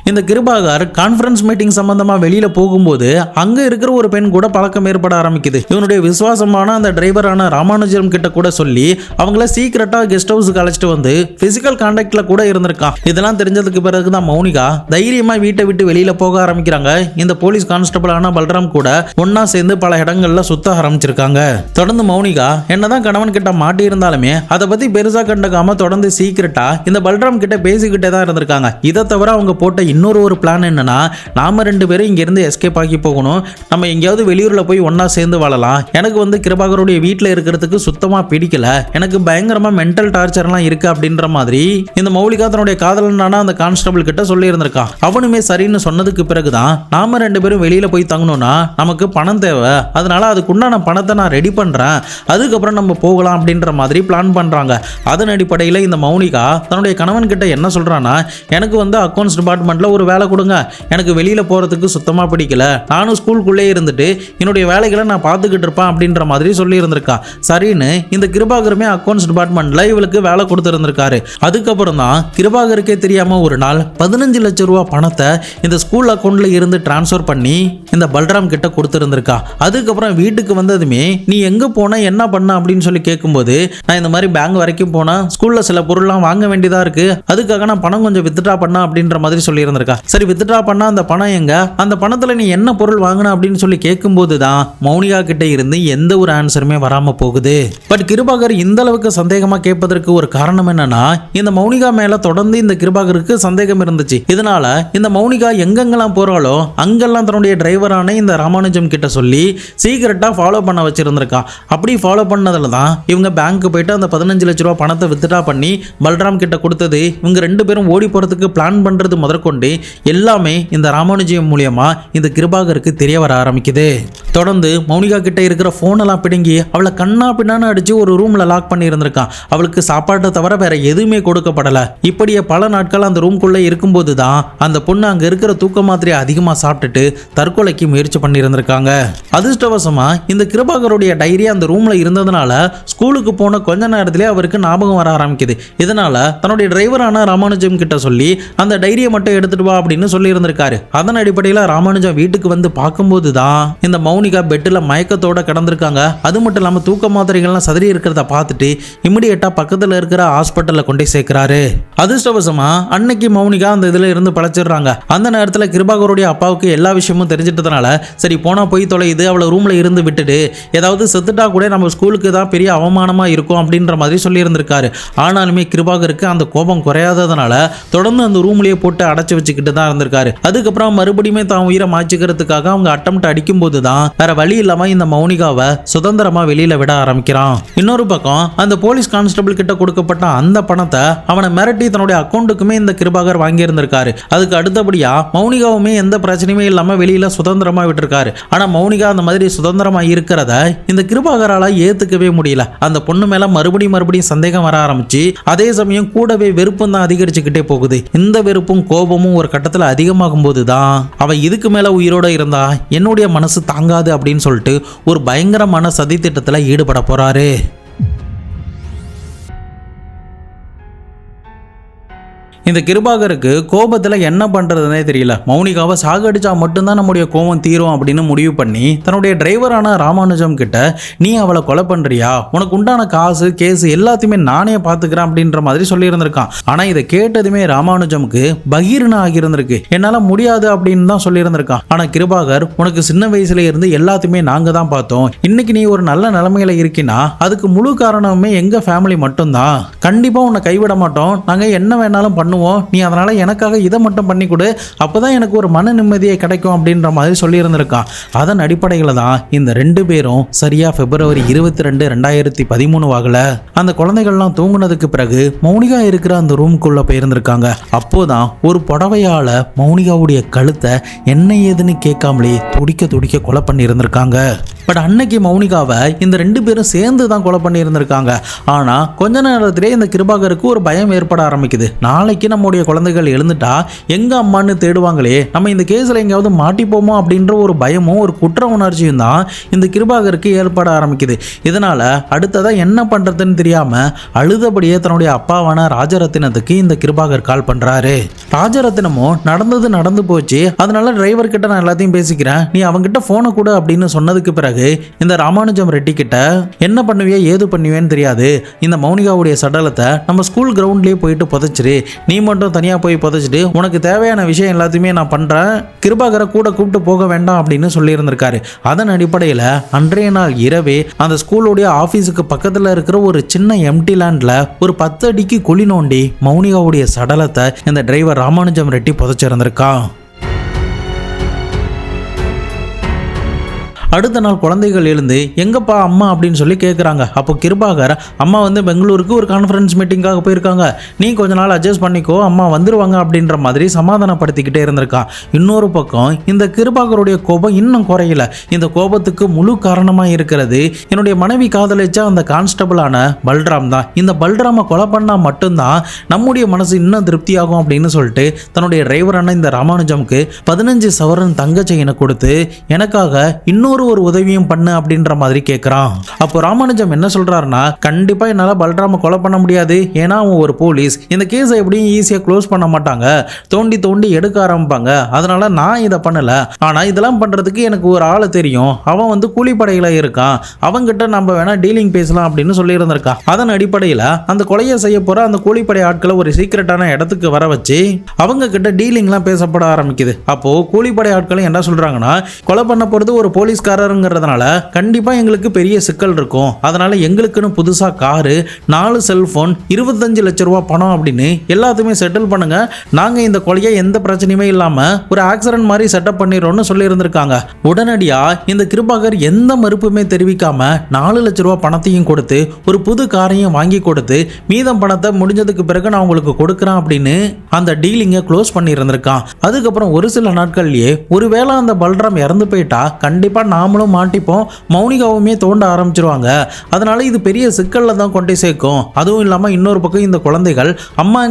இந்த கிருபாகர் கான்ஃபரன்ஸ் மீட்டிங் சம்பந்தமா வெளியில போகும்போது அங்க இருக்கிற ஒரு பெண் கூட பழக்கம் ஏற்பட ஆரம்பிக்குது. இவனுடைய விசுவாசமான அந்த டிரைவரான ராமானுஜம் கிட்ட கூட சொல்லி அவங்கள சீக்கிரட்டா கெஸ்ட் ஹவுஸுக்கு அழைச்சிட்டு வந்து பிசிக்கல் கான்டாக்ட்ல கூட இருந்திருக்கான். இதெல்லாம் தெரிஞ்சதுக்கு பிறகுதான் மௌனிகா தைரியமா வீட்டை விட்டு வெளியில போக ஆரம்பிக்கிறாங்க. இந்த போலீஸ் கான்ஸ்டபிளான பல்ராம் கூட ஒன்னா சேர்ந்து பல இடங்கள்ல சுத்த ஆரம்பிச்சிருக்காங்க. தொடர்ந்து மௌனிகா என்னதான் கணவன் கிட்ட மாட்டி இருந்தாலுமே அதை பத்தி பெருசா கண்டுக்காம தொடர்ந்து சீக்கிரட்டா இந்த பல்ராம் கிட்ட பேசிக்கிட்டே தான் இருந்திருக்காங்க. இதை தவிர அவங்க போட்ட இன்னொரு ஒரு பிளான் என்னன்னா, நாம ரெண்டு பேரும் இங்க இருந்து எஸ்கேப் ஆகி போகணும், நம்ம எங்கேயாவது வெளியூர்ல போய் ஒன்னா சேர்ந்து வாழலாம், எனக்கு வந்து கிருபாகருடைய வீட்டில் இருக்கிறதுக்கு சுத்தமா பிடிக்கல, எனக்கு பயங்கரமா மென்டல் டார்ச்சர்லாம் இருக்கு அப்படின்ற மாதிரி இந்த மௌலிகா தன்னுடைய காதலனான அந்த கான்ஸ்டபிள் கிட்ட சொல்லி இருந்திருக்கான். அவனுமே சரின்னு சொன்னதுக்கு பிறகுதான் நாம ரெண்டு பேரும் வெளியில போய் தங்கணும்னா நமக்கு பணம் தேவை, அதனால அதுக்குண்டான பணத்தை நான் ரெடி பண்றேன், அதுக்கப்புறம் நம்ம போகலாம் அப்படின்ற மாதிரி பிளான் பண்றாங்க. அதன் அடிப்படையில் இந்த மௌனிகா தன்னுடைய கணவன் கிட்ட என்ன சொல்றான்னா, எனக்கு வந்து அக்கௌண்ட்ஸ் டிபார்ட்மெண்ட்ல ஒரு வேலை கொடுங்க, எனக்கு வெளியில போறதுக்கு சுத்தமா பிடிக்கல, நானும் ஸ்கூலுக்குள்ளே இருந்துட்டு என்னுடைய வேலைகளை நான் பார்த்துக்கிட்டு இருப்பேன் அப்படின்ற மாதிரி சொல்லி இருந்திருக்கா. சரின்னு இந்த கிருபாகருமே அக்கௌண்ட்ஸ் டிபார்ட்மெண்ட்ல இவளுக்கு வேலை கொடுத்துருந்திருக்காரு. அதுக்கப்புறம் தான் கிருபாகருக்கே தெரியாம ஒரு நாள் 15 லட்சம் ரூபாய் பணத்தை இந்த ஸ்கூல் அக்கௌண்ட்ல இருந்து டிரான்ஸ்ஃபர் பண்ணி இந்த பல்ராம் கிட்ட கொடுத்துருந்திருக்கா. அதுக்கப்புறம் வீட்டுக்கு வந்ததுமே நீ எங்க போன, என்ன பண்ண அப்படின்னு சொல்லி கேட்கும்போது, நான் இந்த மாதிரி பேங்க் வரைக்கும் போனா ஸ்கூல்ல சில பொருள்லாம் வாங்க வேண்டியதா இருக்கு, அதுக்காக நான் பணம் கொஞ்சம் வித்ட்ரா பண்ண அப்படின்ற மாதிரி சொல்லி இருந்திருக்கா. சரி வித்ட்ரா பண்ண அந்த பணம் எங்க, அந்த பணத்துல நீ என்ன பொருள் வாங்கின அப்படின்னு சொல்லி கேட்கும்போது தான் மௌனிகா கிட்ட இருந்து எந்த ஒரு ஆன்சருமே வராம போகுது. பட் கிருபாகர் இந்த அளவுக்கு சந்தேகமா கேட்பதற்கு ஒரு காரணம் என்னன்னா, இந்த மௌனிகா மேல தொடர்ந்து இந்த கிருபாகருக்கு சந்தேகம் இருந்துச்சு. இதனால இந்த மௌனிகா எங்கெங்கெல்லாம் போறாளோ அங்கெல்லாம் தன்னுடைய டிரைவரான இந்த ராமானுஜம் கிட்ட சொல்லி சீக்கிரட்டா ஃபாலோ பண்ண வச்சிருந்திருக்கா. அப்படி ஃபாலோ பண்ணதுல தான் இவங்க பேங்க்கு போயிட்டு அந்த 15 லட்ச ரூபாய் பணத்தை வித்ட்ரா பண்ணி பல்ராம் கிட்ட கொடுத்தது, இவங்க ரெண்டு பேரும் ஓடி போறதுக்கு பிளான் பண்றது முதற்கொண்டு எல்லாமே இந்த ராமானுஜம் மூலியமா இந்த கிருபாகருக்கு தெரிய வர ஆரம்பிக்குது. தொடர்ந்து மௌனிகா கிட்ட இருக்கிற போன் எல்லாம் பிடுங்கி அவளை கண்ணா பின்னான்னு அடிச்சு ஒரு ரூம்ல லாக் பண்ணி இருந்திருக்கான். அவளுக்கு சாப்பாட்டை தவிர வேற எதுவுமே கொடுக்கப்படல. இப்படியே பல நாட்கள் அந்த ரூம்குள்ள இருக்கும்போது தான் அந்த பொண்ணு அங்க இருக்கிற தூக்க மாத்திரையை அதிகமா சாப்பிட்டுட்டு தற்கொலைக்கு முயற்சி பண்ணி இருந்திருக்காங்க. அதிர்ஷ்டவசமா இந்த கிருபாகருடைய டைரி அந்த ரூம்ல இருந்ததுனால ஸ்கூலுக்கு போன கொஞ்ச நேரத்திலே அவருக்கு ஞாபகம் வர ஆரம்பிக்குது. இதனால தன்னுடைய டிரைவரான ராமானுஜம் கிட்ட சொல்லி அந்த டைரியை மட்டும் எடுத்துட்டு வா அப்படின்னு சொல்லி இருந்திருக்காரு. அதன் அடிப்படையில் ராமானுஜம் வீட்டுக்கு வந்து பார்க்கும்போது தான் இந்த மௌனிகா பெட்டில் மயக்கத்தோட கிடந்திருக்காங்க. அது மட்டும் இல்லாமல் தூக்க மாத்திரைகள்லாம் சதறி இருக்கிறத பார்த்துட்டு இமிடியேட்டா பக்கத்தில் இருக்கிற ஹாஸ்பிட்டலில் கொண்டு சேர்க்கிறாரு. அதிர்ஷ்டவசமா அன்னைக்கு மௌனிகா அந்த இதில் இருந்து பழச்சிடுறாங்க. அந்த நேரத்தில் கிருபாகருடைய அப்பாவுக்கு எல்லா விஷயமும் தெரிஞ்சிட்டதுனால சரி போனா போய் தொலையுது, அவளை ரூம்ல இருந்து விட்டுட்டு ஏதாவது செத்துட்டா கூட நம்ம ஸ்கூலுக்கு தான் பெரிய அவமானமா இருக்கும் அப்படின்ற மாதிரி சொல்லி இருந்திருக்காரு. ஆனாலுமே கிருபாகருக்கு அந்த கோபம் குறையாததுனால தொடர்ந்து அந்த ரூம்லயே போட்டு அடைச்சு மறைச்சு வச்சுக்கிட்டு தான் இருந்திருக்காரு. அதுக்கப்புறம் மறுபடியுமே தான் உயிரை மாய்ச்சிக்கிறதுக்காக அவங்க அட்டம்ப்ட் அடிக்கும் போதுதான் வேற வழி இல்லாம இந்த மௌனிகாவை சுதந்திரமா வெளியில விட ஆரம்பிக்கிறான். இன்னொரு பக்கம் அந்த போலீஸ் கான்ஸ்டபிள் கிட்ட கொடுக்கப்பட்ட அந்த பணத்தை அவனை மிரட்டி தன்னுடைய அக்கௌண்ட்டுக்குமே இந்த கிருபாகர் வாங்கி இருந்திருக்காரு. அதுக்கு அடுத்தபடியா மௌனிகாவுமே எந்த பிரச்சனையுமே இல்லாம வெளியில சுதந்திரமா விட்டுருக்காரு. ஆனா மௌனிகா அந்த மாதிரி சுதந்திரமா இருக்கிறத இந்த கிருபாகரால ஏத்துக்கவே முடியல. அந்த பொண்ணு மேல மறுபடியும் சந்தேகம் வர ஆரம்பிச்சு அதே சமயம் கூடவே வெறுப்பும் தான் அதிகரிச்சுக்கிட்டே போகுது. இந்த வெறுப்பும் கோபமும் ஒரு கட்டத்துல அதிகமாகும் போதுதான் அவ இதுக்கு மேல உயிரோட இருந்தா என்னுடைய மனசு தாங்காது அப்படின்னு சொல்லிட்டு ஒரு பயங்கரமான சதி திட்டத்துல ஈடுபட போறாரு. இந்த கிருபாகருக்கு கோபத்தில் என்ன பண்ணுறதுனே தெரியல. மௌனிகாவை சாகடிச்சா மட்டும்தான் நம்முடைய கோபம் தீரும் அப்படின்னு முடிவு பண்ணி தன்னுடைய டிரைவரான ராமானுஜம் கிட்ட நீ அவளை கொலை பண்ணுறியா, உனக்கு உண்டான காசு கேஸு எல்லாத்தையுமே நானே பார்த்துக்கிறேன் அப்படின்ற மாதிரி சொல்லியிருந்திருக்கான். ஆனால் இதை கேட்டதுமே ராமானுஜமுக்கு பகீர்னு ஆகியிருந்திருக்கு. என்னால் முடியாது அப்படின்னு தான் சொல்லியிருந்திருக்கான். ஆனால் கிருபாகர் உனக்கு சின்ன வயசுல இருந்து எல்லாத்தையுமே நாங்கள் தான் பார்த்தோம். இன்னைக்கு நீ ஒரு நல்ல நிலைமையில இருக்கினா அதுக்கு முழு காரணமே எங்கள் ஃபேமிலி மட்டும்தான். கண்டிப்பாக உன்னை கைவிட மாட்டோம். நாங்கள் என்ன வேணாலும் பண்ணுவோம். நீ அதனால எனக்காக இதை மட்டும் பண்ணி கொடு, அப்பதான் எனக்கு ஒரு மன நிம்மதியை கிடைக்கும் அப்படின்ற மாதிரி சொல்லியிருந்திருக்கான். அதன் அடிப்படையில் தான் இந்த ரெண்டு பேரும் சரியா பிப்ரவரி 22, 2013 வாகல அந்த குழந்தைகள்லாம் தூங்குனதுக்கு பிறகு மௌனிகா இருக்கிற அந்த ரூம்குள்ள போயிருந்திருக்காங்க. அப்போதான் ஒரு புடவையால மௌனிகாவுடைய கழுத்தை என்ன ஏதுன்னு கேட்காமலே துடிக்க கொலை பண்ணி இருந்திருக்காங்க. பட் அன்னைக்கு மௌனிகாவை இந்த ரெண்டு பேரும் சேர்ந்து தான் கொலை பண்ணி இருந்திருக்காங்க. ஆனா கொஞ்ச நேரத்திலே இந்த கிருபாகருக்கு ஒரு பயம் ஏற்பட ஆரம்பிக்குது. நாளைக்கு நம்முடைய குழந்தைகள் எழுந்துட்டா எங்க அம்மான்னு தேடுவாங்களே, நம்ம இந்த கேஸ்ல எங்கேயாவது மாட்டிப்போமோ அப்படின்ற ஒரு பயமும் ஒரு குற்ற உணர்ச்சியும் தான் இந்த கிருபாகருக்கு ஏற்பட ஆரம்பிக்குது. இதனால அடுத்ததா என்ன பண்றதுன்னு தெரியாம அழுதபடியே தன்னுடைய அப்பாவான ராஜரத்தினத்துக்கு இந்த கிருபாகர் கால் பண்றாரு. ராஜரத்தினமும் நடந்து போச்சு, அதனால டிரைவர் கிட்ட நான் எல்லாத்தையும் பேசிக்கிறேன், நீ அவங்கிட்ட போனை கொடு அப்படின்னு சொன்னதுக்கு பிறகு இந்த ராமானுஜம் ரெட்டி கிட்ட என்ன பண்ணுவியா ஏது பண்ணுவேன்னு தெரியாது, இந்த மௌனிகாவுடைய சடலத்தை நம்ம ஸ்கூல் கிரவுண்ட்லயே போயிட்டு புதைச்சிரு, நீ மட்டும் தனியா போய் புதைச்சிட்டு உனக்கு தேவையான விஷயம் எல்லாத்தையுமே நான் பண்றேன், கிருபாகரை கூட கூப்பிட்டு போக வேண்டாம் அப்படின்னு சொல்லி இருந்திருக்காரு. அதன் அடிப்படையில் அன்றைய நாள் இரவே அந்த ஸ்கூலுடைய ஆபீஸுக்கு பக்கத்துல இருக்கிற ஒரு சின்ன எம்டி லேண்ட்ல ஒரு 10 அடிக்கு குழி நோண்டி மௌனிகாவுடைய சடலத்தை இந்த டிரைவர் ராமானுஜம் ரெட்டி புதைச்சிருந்திருக்கான். அடுத்த நாள் குழந்தைகள் எழுந்து எங்கப்பா அம்மா அப்படின்னு சொல்லி கேட்குறாங்க. அப்போ கிருபாகர் அம்மா பெங்களூருக்கு ஒரு கான்ஃபரன்ஸ் மீட்டிங்காக போயிருக்காங்க, நீ கொஞ்ச நாள் அட்ஜஸ்ட் பண்ணிக்கோ, அம்மா வந்துருவாங்க அப்படின்ற மாதிரி சமாதானப்படுத்திக்கிட்டே இருந்திருக்கான். இன்னொரு பக்கம் இந்த கிருபாகருடைய கோபம் இன்னும் குறையல. இந்த கோபத்துக்கு முழு காரணமாக இருக்கிறது என்னுடைய மனைவி காதலிச்சா அந்த கான்ஸ்டபிளான பல்ராம் தான். இந்த பல்ராமை கொலை பண்ணா மட்டும்தான் நம்முடைய மனசு இன்னும் திருப்தியாகும் அப்படின்னு சொல்லிட்டு தன்னுடைய டிரைவரான இந்த ராமானுஜமுக்கு 15 சவரன் தங்க செயினை கொடுத்து எனக்காக இன்னொரு ஒரு உதவியும் பண்ணு அப்படின்ற மாதிரி கேட்கிறான். அப்போ ராமானுஜம் என்ன சொல்றாருன்னா, கண்டிப்பா என்னால பல்ராம கொலை பண்ண முடியாது, ஏன்னா அவன் ஒரு போலீஸ், இந்த கேஸை எப்படியும் ஈஸியா க்ளோஸ் பண்ண மாட்டாங்க, தோண்டி எடுக்க ஆரம்பிப்பாங்க, அதனால நான் இதை பண்ணல. ஆனா இதெல்லாம் பண்றதுக்கு எனக்கு ஒரு ஆளை தெரியும், அவன் கூலிப்படையில இருக்கான், அவங்கிட்ட நம்ம வேணா டீலிங் பேசலாம் அப்படின்னு சொல்லி இருந்திருக்கான். அதன் அடிப்படையில அந்த கொலையை செய்ய போற அந்த கூலிப்படை ஆட்களை ஒரு சீக்கிரட்டான இடத்துக்கு வர வச்சு அவங்க கிட்ட டீலிங்லாம் பேசப்பட ஆரம்பிக்குது. அப்போ கூலிப்படை ஆட்களும் என்ன சொல்றாங்கன்னா, கொலை பண்ண போறது ஒரு போலீஸ் காரருங்கிறதுனால கண்டிப்பா எங்களுக்கு பெரிய சிக்கல் இருக்கும், அதனால எங்களுக்குன்னு புதுசா காரு, 4 செல்போன், 25 லட்சம் ரூபாய் பணம் அப்படின்னு எல்லாத்தையுமே செட்டில் பண்ணுங்க, நாங்க இந்த கொலையை எந்த பிரச்சனையுமே இல்லாம ஒரு ஆக்சிடென்ட் மாதிரி செட்டப் பண்ணிடுறோம்னு சொல்லி இருந்திருக்காங்க. உடனடியா இந்த கிருபாகர் எந்த மறுப்புமே தெரிவிக்காம 4 லட்சம் ரூபாய் பணத்தையும் கொடுத்து ஒரு புது காரையும் வாங்கி கொடுத்து மீதம் பணத்தை முடிஞ்சதுக்கு பிறகு நான் உங்களுக்கு கொடுக்குறேன் அப்படின்னு அந்த டீலிங்கை க்ளோஸ் பண்ணி இருந்திருக்கான். அதுக்கப்புறம் ஒரு சில நாட்கள்லயே ஒருவேளை அந்த பல்ராம் இறந்து போயிட்டா கண்டிப்பா நாமளும் மாட்டிப்போம், மௌனிகாவுமே தோண்ட ஆரம்பிச்சிருவாங்க, அதனால இது பெரிய சிக்கல்ல தான் கொண்டு சேர்க்கும். அதுவும் இல்லாம இன்னொரு பக்கம் இந்த குழந்தைகள் அம்மா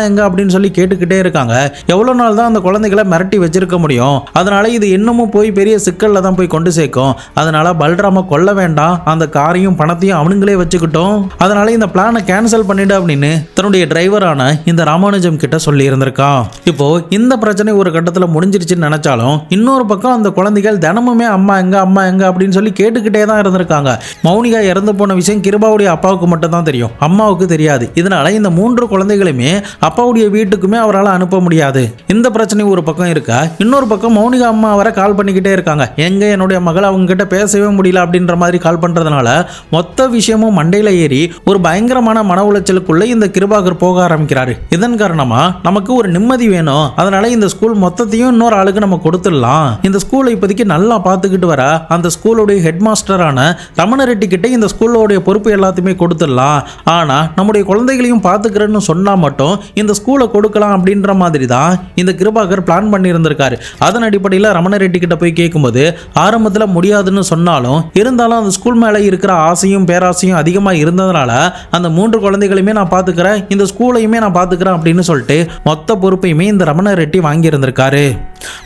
எங்க அப்படின்னு சொல்லி கேட்டுக்கிட்டே இருக்காங்க. எவ்வளவு நாள் தான் அந்த குழந்தைகளை மிரட்டி வச்சிருக்க முடியும், அதனால இது இன்னமும் போய் பெரிய சிக்கல்ல தான் போய் கொண்டு சேர்க்கும், அதனால பல்ராம கொல்ல வேண்டாம், அந்த காரையும் பணத்தையும் அவனுங்களே வச்சுக்கிட்டோம், அதனால இந்த பிளானை கேன்சல் பண்ணிடு அப்படின்னு தன்னுடைய டிரைவரான இந்த ராமானுஜம் கிட்ட சொல்லி இருந்திருக்கான். இப்போ இந்த பிரச்சனை ஒரு கட்டத்துல முடிஞ்சிருச்சுன்னு நினைச்சாலும் இன்னொரு பக்கம் அந்த குழந்தைகள் தினமுமே அம்மா அம்மா எங்க அப்படின்னு சொல்லி கேட்டுக்கிட்டே தான் இருந்திருக்காங்க. மௌனிகா இறந்து போன விஷயம் கிருபாவுடைய அப்பாவுக்கு மட்டும் தான் தெரியும், அம்மாவுக்கு தெரியாது. இதனால இந்த 3 குழந்தைகளுமே அப்பாவுடைய வீட்டுக்குமே அவரால் அனுப்ப முடியாது. இந்த பிரச்சனை ஒரு பக்கம் இருக்கா, இன்னொரு பக்கம் மௌனிகா அம்மா அவரை கால் பண்ணிக்கிட்டே இருக்காங்க. எங்க என்னுடைய மகள் அவங்க கிட்ட பேசவே முடியல அப்படின்ற மாதிரி கால் பண்றதுனால மொத்த விஷயமும் மண்டையில ஏறி ஒரு பயங்கரமான மன உளைச்சலுக்குள்ள இந்த கிருபாகர் போக ஆரம்பிக்கிறாரு. இதன் காரணமா நமக்கு ஒரு நிம்மதி வேணும், அதனால இந்த ஸ்கூல் மொத்தத்தையும் இன்னொரு ஆளுக்கு நம்ம கொடுத்துடலாம். இந்த ஸ்கூலை இப்போதைக்கு நல்லா பார்த்துக்கிட்டு வர அந்த ஸ்கூலுடைய ஹெட் மாஸ்டரான ரமண ரெட்டி கிட்ட இந்த ஸ்கூலோடைய பொறுப்பு எல்லாத்தையுமே கொடுத்துடலாம். ஆனா நம்முடைய குழந்தைகளையும் பார்த்துக்கிறேன்னு சொன்னா மட்டும் இந்த ஸ்கூலை கொடுக்கலாம் அப்படின்ற மாதிரி தான் இந்த கிருபாகர் பிளான் பண்ணி இருந்திருக்காரு. அதன் அடிப்படையில் ரமண ரெட்டி கிட்ட போய் கேட்கும்போது ஆரம்பத்தில் முடியாதுன்னு சொன்னாலும் இருந்தாலும் அந்த ஸ்கூல் மேலே இருக்கிற ஆசையும் பேராசையும் அதிகமாக இருந்ததுனால அந்த 3 குழந்தைகளையுமே நான் பார்த்துக்கிறேன், இந்த ஸ்கூலையுமே நான் பார்த்துக்கிறேன் அப்படின்னு சொல்லிட்டு மொத்த பொறுப்பையுமே இந்த ரமண ரெட்டி வாங்கி இருந்திருக்காரு.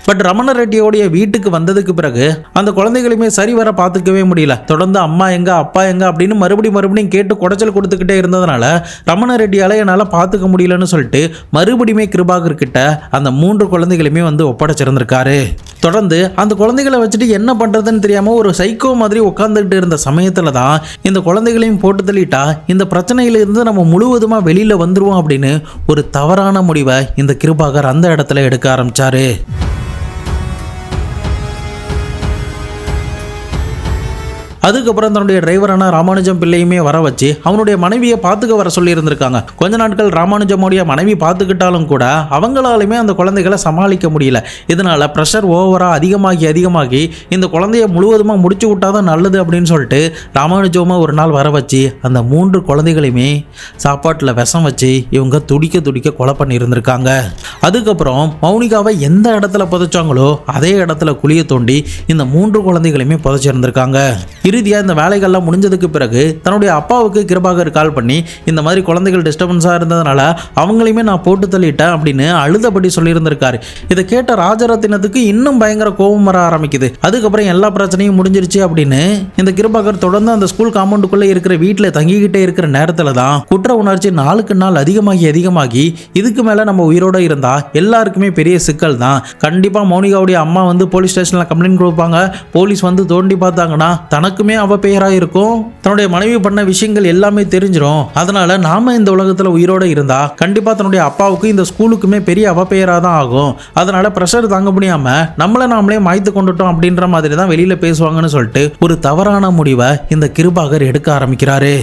பட் ரமண ரெட்டியோடைய வீட்டுக்கு வந்ததுக்கு பிறகு அந்த குழந்தைகளையுமே சரிவர பார்த்துக்கவே முடியல. தொடர்ந்து அம்மா எங்க அப்பா எங்க அப்படின்னு மறுபடியும் கேட்டு குடைச்சல் கொடுத்துக்கிட்டே இருந்ததுனால ரமண ரெட்டியால என்னால் பார்த்துக்க முடியலன்னு சொல்லிட்டு மறுபடியுமே கிருபாகர் கிட்ட அந்த 3 குழந்தைகளையுமே வந்து ஒப்படைச்சிருந்திருக்காரு. தொடர்ந்து அந்த குழந்தைகளை வச்சுட்டு என்ன பண்றதுன்னு தெரியாம ஒரு சைக்கோ மாதிரி உட்கார்ந்துகிட்டு இருந்த சமயத்துல தான் இந்த குழந்தைகளையும் போட்டு தள்ளிட்டா இந்த பிரச்சனையிலிருந்து நம்ம முழுவதுமா வெளியில வந்துருவோம் அப்படின்னு ஒரு தவறான முடிவை இந்த கிருபாகர் அந்த இடத்துல எடுக்க ஆரம்பிச்சாரு. அதுக்கப்புறம் தன்னுடைய டிரைவரான ராமானுஜம் பிள்ளையுமே வர வச்சு அவனுடைய மனைவியை பார்த்துக்க வர சொல்லி இருந்திருக்காங்க. கொஞ்ச நாட்கள் ராமானுஜமுடைய மனைவி பார்த்துக்கிட்டாலும் கூட அவங்களாலுமே அந்த குழந்தைகளை சமாளிக்க முடியல. இதனால ப்ரெஷர் ஓவரா அதிகமாகி இந்த குழந்தைய முழுவதுமாக முடிச்சு விட்டாதான் நல்லது அப்படின்னு சொல்லிட்டு ராமானுஜமா ஒரு நாள் வர வச்சு அந்த 3 குழந்தைகளையுமே சாப்பாட்டில் விஷம் வச்சு இவங்க துடிக்க கொலை பண்ணி இருந்திருக்காங்க. அதுக்கப்புறம் மௌனிகாவை எந்த இடத்துல புதைச்சாங்களோ அதே இடத்துல குழிய தோண்டி இந்த 3 குழந்தைகளையுமே புதைச்சிருந்திருக்காங்க. இறுதியாக இந்த வேலைகள்லாம் முடிஞ்சதுக்கு பிறகு தன்னுடைய அப்பாவுக்கு கிருபாகர் கால் பண்ணி இந்த மாதிரி குழந்தைகள் டிஸ்டர்பன்ஸாக இருந்ததுனால அவங்களையுமே நான் போட்டு தள்ளிட்டேன் அப்படின்னு அழுதபடி சொல்லியிருந்திருக்காரு. இதை கேட்ட ராஜரத்தினத்துக்கு இன்னும் பயங்கர கோபம் வர ஆரம்பிக்குது. அதுக்கப்புறம் எல்லா பிரச்சனையும் முடிஞ்சிருச்சு அப்படின்னு இந்த கிருபாகர் தொடர்ந்து அந்த ஸ்கூல் காம்பவுண்டுக்குள்ளே இருக்கிற வீட்டில் தங்கிக்கிட்டே இருக்கிற நேரத்தில் தான் குற்ற உணர்ச்சி நாளுக்கு நாள் அதிகமாகி இதுக்கு மேலே நம்ம உயிரோட இருந்தா எல்லாருக்குமே பெரிய சிக்கல் தான். கண்டிப்பாக மௌனிகாவுடைய அம்மா வந்து போலீஸ் ஸ்டேஷனில் கம்ப்ளைண்ட் கொடுப்பாங்க. போலீஸ் வந்து தோண்டி பார்த்தாங்கன்னா தனக்குமே அவ பெயரா இருக்கும், தன்னுடைய மனைவி பண்ண விஷயங்கள் எல்லாமே தெரிஞ்சிடும். அதனால நாம இந்த உலகத்துல உயிரோட இருந்தா கண்டிப்பா தன்னுடைய அப்பாவுக்கு இந்த ஸ்கூலுக்குமே பெரிய அவப்பெயரா தான் ஆகும். அதனால பிரஷர் தாங்க முடியாம நம்மள நாமளே மாய்த்து கொண்டுட்டோம் அப்படின்ற மாதிரி தான் வெளியில பேசுவாங்கன்னு சொல்லிட்டு ஒரு தவறான முடிவை இந்த கிருபாகர் எடுக்க ஆரம்பிக்கிறாரு.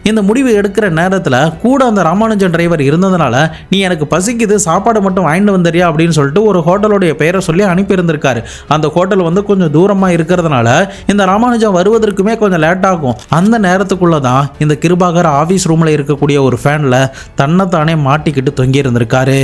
இந்த முடிவு எடுக்கிற நேரத்தில் கூட அந்த ராமானுஜன் டிரைவர் இருந்ததுனால நீ எனக்கு பசிக்குது சாப்பாடு மட்டும் வாங்கிட்டு வந்துறியா அப்படின்னு சொல்லிட்டு ஒரு ஹோட்டலுடைய பெயரை சொல்லி அனுப்பியிருந்திருக்காரு. அந்த ஹோட்டல் வந்து கொஞ்சம் தூரமாக இருக்கிறதுனால இந்த ராமானுஜன் வருவதற்குமே கொஞ்சம் லேட் ஆகும். அந்த நேரத்துக்குள்ள தான் இந்த கிருபாகர் ஆஃபீஸ் ரூமில் இருக்கக்கூடிய ஒரு ஃபேனில் தன்னைத்தானே மாட்டிக்கிட்டு தொங்கி இருந்திருக்காரு.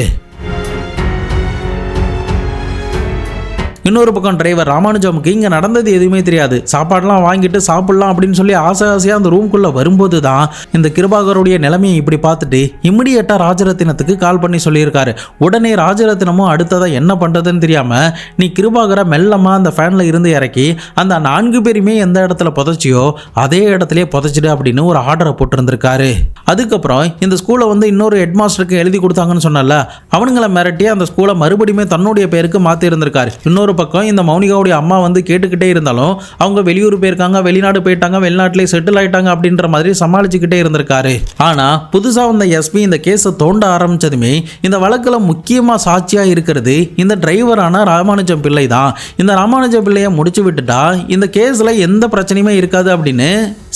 இன்னொரு பக்கம் டிரைவர் ராமானுஜமுக்கு இங்கே நடந்தது எதுவுமே தெரியாது. சாப்பாடெல்லாம் வாங்கிட்டு சாப்பிடலாம் அப்படின்னு சொல்லி ஆசையாக அந்த ரூம்குள்ளே வரும்போது தான் இந்த கிருபாகருடைய நிலைமையை இப்படி பார்த்துட்டு இமிடியேட்டாக ராஜரத்தினத்துக்கு கால் பண்ணி சொல்லியிருக்காரு. உடனே ராஜரத்தினமும் அடுத்ததாக என்ன பண்ணுறதுன்னு தெரியாமல் நீ கிருபாகரை மெல்லமாக அந்த ஃபேனில் இருந்து இறக்கி அந்த 4 பேருமே எந்த இடத்துல புதைச்சியோ அதே இடத்துலயே புதைச்சிடு அப்படின்னு ஒரு ஆர்டரை போட்டிருந்திருக்காரு. அதுக்கப்புறம் இந்த ஸ்கூலை வந்து இன்னொரு ஹெட் மாஸ்டருக்கு எழுதி கொடுத்தாங்கன்னு சொன்னல, அவனுங்களை மிரட்டி அந்த ஸ்கூலை மறுபடியுமே தன்னுடைய பேருக்கு மாற்றி இருந்திருக்காரு. இன்னொரு பக்கம் இந்த மௌனிகாவுடைய அம்மா வந்து கேட்டுக்கிட்டே இருந்தாலும் அவங்க வெளியூர் போயிருக்காங்க, வெளிநாடு போயிட்டாங்க, வெளிநாட்டிலே செட்டில் ஆயிட்டாங்க அப்படின்ற மாதிரி சமாளிச்சுக்கிட்டே இருந்திருக்காரு. ஆனா புதுசா வந்த எஸ்பி இந்த கேஸை தோண்ட ஆரம்பிச்சதுமே இந்த வழக்குல முக்கியமா சாட்சியா இருக்கிறது இந்த டிரைவரான ராமானுஜம் பிள்ளை தான். இந்த ராமானுஜம் பிள்ளையை முடிச்சு விட்டுட்டா இந்த கேஸ்ல எந்த பிரச்சனையுமே இருக்காது அப்படின்னு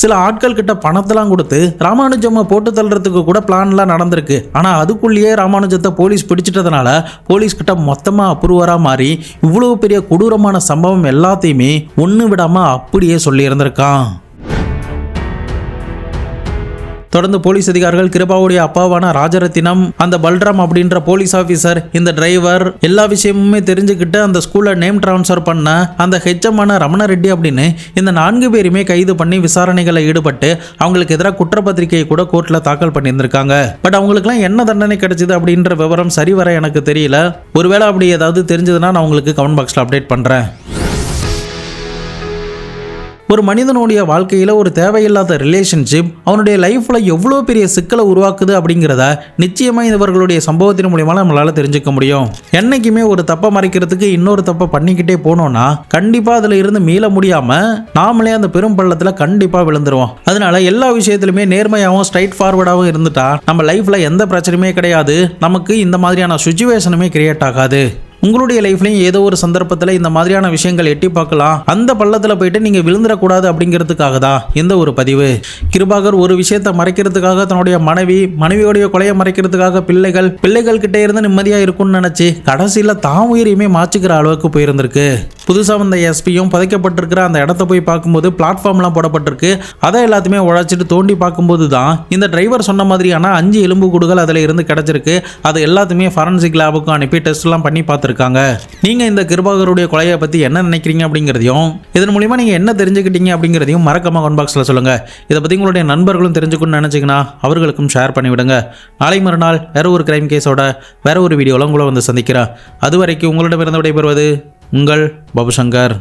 சில ஆட்கள் கிட்ட பணத்தெல்லாம் கொடுத்து ராமானுஜம்மை போட்டு தள்ளுறதுக்கு கூட பிளான்லாம் நடந்திருக்கு. ஆனா அதுக்குள்ளேயே ராமானுஜத்தை போலீஸ் பிடிச்சிட்டதுனால போலீஸ் கிட்ட மொத்தமா அப்ரூவரா மாறி இவ்வளவு பெரிய கொடூரமான சம்பவம் எல்லாத்தையுமே ஒண்ணு விடாம அப்படியே சொல்லி இருந்திருக்கான். தொடர்ந்து போலீஸ் அதிகாரிகள் கிருபாவுடைய அப்பாவான ராஜரத்தினம், அந்த பல்ராம் அப்படின்ற போலீஸ் ஆஃபீஸர், இந்த டிரைவர் எல்லா விஷயமுமே தெரிஞ்சுக்கிட்டு அந்த ஸ்கூலை நேம் டிரான்ஸ்ஃபர் பண்ண அந்த ஹெச்எம்மான ரமண ரெட்டி அப்படின்னு இந்த 4 பேருமே கைது பண்ணி விசாரணைகளில் ஈடுபட்டு அவங்களுக்கு எதிராக குற்றப்பத்திரிகையை கூட கோர்ட்டில் தாக்கல் பண்ணியிருந்திருக்காங்க. பட் அவங்களுக்குலாம் என்ன தண்டனை கிடைச்சது அப்படின்ற விவரம் சரிவர எனக்கு தெரியல. ஒருவேளை அப்படி ஏதாவது தெரிஞ்சதுன்னா நான் உங்களுக்கு கமெண்ட் பாக்ஸில் அப்டேட் பண்ணுறேன். ஒரு மனிதனுடைய வாழ்க்கையில் ஒரு தேவையில்லாத ரிலேஷன்ஷிப் அவனுடைய லைஃப்பில் எவ்வளோ பெரிய சிக்கலை உருவாக்குது அப்படிங்கிறத நிச்சயமாக இவர்களுடைய சம்பவத்தின் மூலியமாக நம்மளால் தெரிஞ்சுக்க முடியும். என்னைக்குமே ஒரு தப்பை மறைக்கிறதுக்கு இன்னொரு தப்பை பண்ணிக்கிட்டே போனோம்னா கண்டிப்பாக அதில் இருந்து மீள முடியாமல் நாமளே அந்த பெரும் பள்ளத்தில் கண்டிப்பாக விழுந்துருவோம். அதனால எல்லா விஷயத்திலுமே நேர்மையாகவும் ஸ்ட்ரைட் ஃபார்வர்டாகவும் இருந்துட்டா நம்ம லைஃப்பில் எந்த பிரச்சனையுமே கிடையாது, நமக்கு இந்த மாதிரியான சுச்சுவேஷனுமே கிரியேட் ஆகாது. உங்களுடைய லைஃப்லையும் ஏதோ ஒரு சந்தர்ப்பத்தில் இந்த மாதிரியான விஷயங்கள் எட்டி பார்க்கலாம், அந்த பள்ளத்தில் போயிட்டு நீங்கள் விழுந்துடக்கூடாது அப்படிங்கிறதுக்காக தான் இந்த ஒரு பதிவு. கிருபாகர் ஒரு விஷயத்தை மறைக்கிறதுக்காக தன்னுடைய மனைவியோடைய கொலையை மறைக்கிறதுக்காக பிள்ளைகள் கிட்டே இருந்து நிம்மதியாக இருக்கும்னு நினச்சி கடைசியில் தான் உயிரையுமே மாற்றிக்கிற அளவுக்கு போயிருந்திருக்கு. புதுசாக வந்த எஸ்பியும் புதைக்கப்பட்டிருக்கிற அந்த இடத்த போய் பார்க்கும்போது பிளாட்ஃபார்ம்லாம் போடப்பட்டிருக்கு. அதை எல்லாத்தையுமே உழைச்சிட்டு தோண்டி பார்க்கும்போது தான் இந்த டிரைவர் சொன்ன மாதிரியான 5 எலும்புக்கூடுகள் அதில் இருந்து கிடச்சிருக்கு. அது எல்லாத்தையுமே ஃபாரன்சிக் லேபுக்கு அனுப்பி டெஸ்ட்லாம் பண்ணி பார்த்துருக்காங்க. நீங்க இந்த கிருபாகருடைய கொலையை பத்தி என்ன நினைக்கிறீங்க அப்படிங்கிறதையும் இதன் மூலமா நீங்க என்ன தெரிஞ்சுக்கிட்டீங்க அப்படிங்கிறதையும் மறக்காம கமெண்ட் பாக்ஸ்ல சொல்லுங்க. இதை பத்தி உங்களுடைய நண்பர்களும் தெரிஞ்சுக்கணும்னு நினைச்சீங்கன்னா அவர்களுக்கும் ஷேர் பண்ணி விடுங்க. நாளை மறுநாள் வேற ஒரு கிரைம் கேஸோட வேற ஒரு வீடியோல உங்களை வந்து சந்திக்கிறேன். அது வரைக்கும் உங்களிடமிருந்து விடைபெறுவது உங்கள் பாபுசங்கர்.